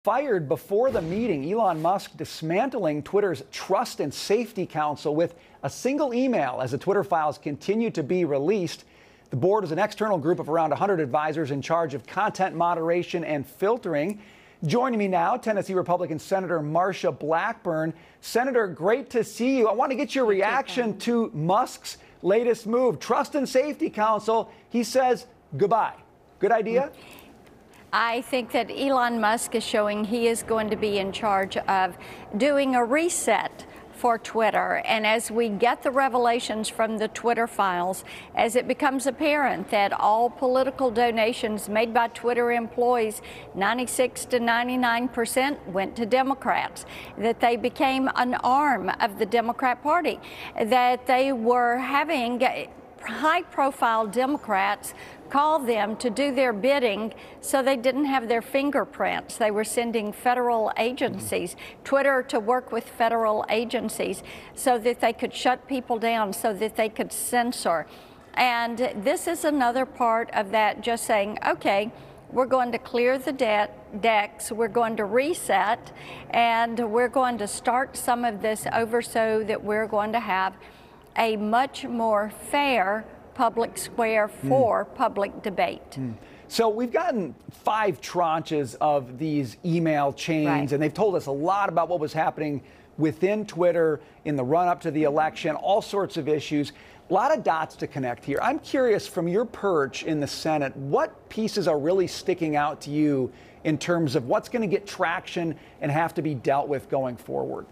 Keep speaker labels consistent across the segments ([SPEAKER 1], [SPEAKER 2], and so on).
[SPEAKER 1] Fired before the meeting, Elon Musk dismantling Twitter's Trust and Safety Council with a single email as the Twitter files continue to be released. The board is an external group of around 100 advisors in charge of content moderation and filtering. Joining me now, Tennessee Republican Senator Marsha Blackburn. Senator, great to see you. I want to get your reaction to Musk's latest move. Trust and Safety Council, he says goodbye. Good idea?
[SPEAKER 2] I think that Elon Musk is showing he is going to be in charge of doing a reset for Twitter. And as we get the revelations from the Twitter files, as it becomes apparent that all political donations made by Twitter employees, 96 to 99% went to Democrats, that they became an arm of the Democrat Party, that they were having high-profile Democrats call them to do their bidding so they didn't have their fingerprints. They were sending federal agencies, Twitter to work with federal agencies so that they could shut people down, so that they could censor. And this is another part of that, just saying, okay, we're going to clear the decks, we're going to reset, and we're going to start some of this over so that we're going to have a much more fair public square for public debate.
[SPEAKER 1] So we've gotten 5 tranches of these email chains, and they've told us a lot about what was happening within Twitter in the run-up to the election, all sorts of issues. A lot of dots to connect here. I'm curious, from your perch in the Senate, what pieces are really sticking out to you in terms of what's going to get traction and have to be dealt with going forward?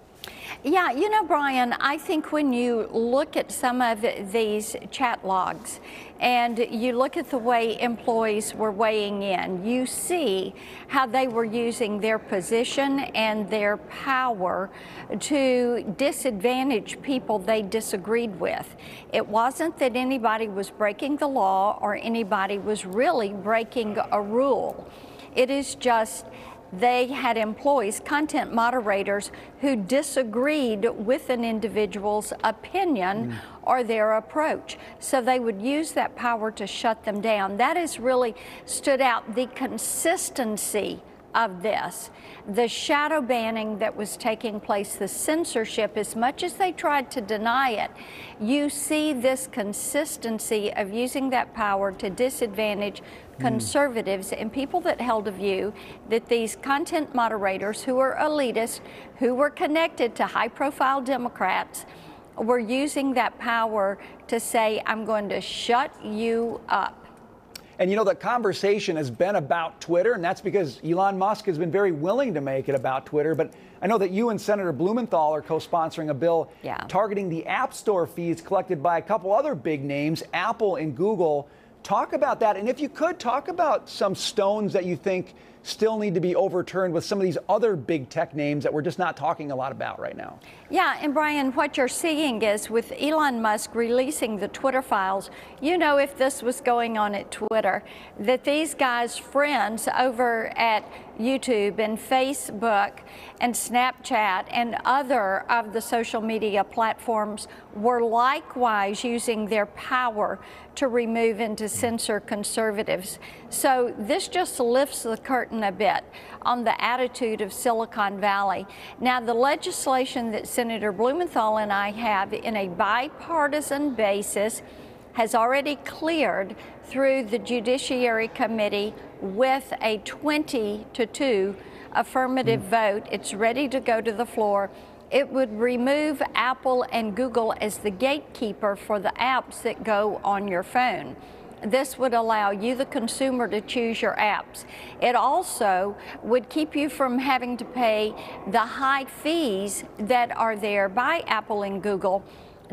[SPEAKER 2] Yeah, you know, Brian, I think when you look at some of these chat logs and you look at the way employees were weighing in, you see how they were using their position and their power to disadvantage people they disagreed with. It wasn't that anybody was breaking the law or anybody was really breaking a rule. It is just they had employees, content moderators, who disagreed with an individual's opinion or their approach. So they would use that power to shut them down. That has really stood out, the consistency of this. The shadow banning that was taking place, the censorship, as much as they tried to deny it, you see this consistency of using that power to disadvantage conservatives and people that held a view that these content moderators who are elitist, who were connected to high-profile Democrats, were using that power to say, I'm going to shut you up.
[SPEAKER 1] And you know, the conversation has been about Twitter, and that's because Elon Musk has been very willing to make it about Twitter. But I know that you and Senator Blumenthal are co-sponsoring a bill targeting the App Store fees collected by a couple other big names, Apple and Google. Talk about that. And if you could, talk about some stones that you think still need to be overturned with some of these other big tech names that we're just not talking a lot about right now.
[SPEAKER 2] Yeah, and Brian, what you're seeing is with Elon Musk releasing the Twitter files, you know, if this was going on at Twitter, that these guys' friends over at YouTube and Facebook and Snapchat and other of the social media platforms were likewise using their power to remove and to censor conservatives. So this just lifts the curtain a bit on the attitude of Silicon Valley. Now, the legislation that Senator Blumenthal and I have in a bipartisan basis has already cleared through the Judiciary Committee with a 20-2 affirmative vote. It's ready to go to the floor. It would remove Apple and Google as the gatekeeper for the apps that go on your phone. This would allow you, the consumer, to choose your apps. It also would keep you from having to pay the high fees that are there by Apple and Google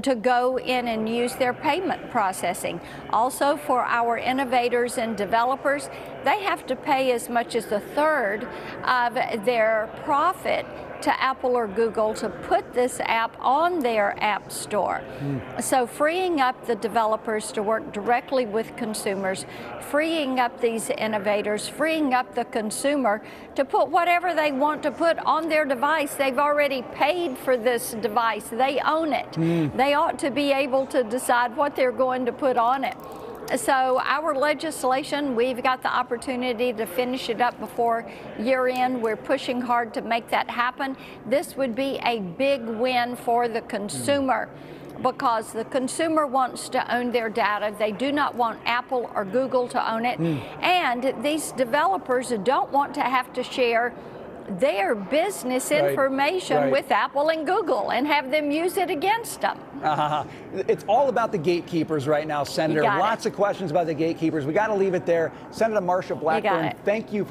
[SPEAKER 2] to go in and use their payment processing. Also, for our innovators and developers, they have to pay as much as a third of their profit to Apple or Google to put this app on their app store. So freeing up the developers to work directly with consumers, freeing up these innovators, freeing up the consumer to put whatever they want to put on their device. They've already paid for this device. They own it. They ought to be able to decide what they're going to put on it. So our legislation, we've got the opportunity to finish it up before year end. We're pushing hard to make that happen. This would be a big win for the consumer. Because the consumer wants to own their data. They do not want Apple or Google to own it. And these developers don't want to have to share their business information with Apple and Google and have them use it against them.
[SPEAKER 1] It's all about the gatekeepers right now, Senator. Lots of questions about the gatekeepers. We got to leave it there. Senator Marsha Blackburn, thank you for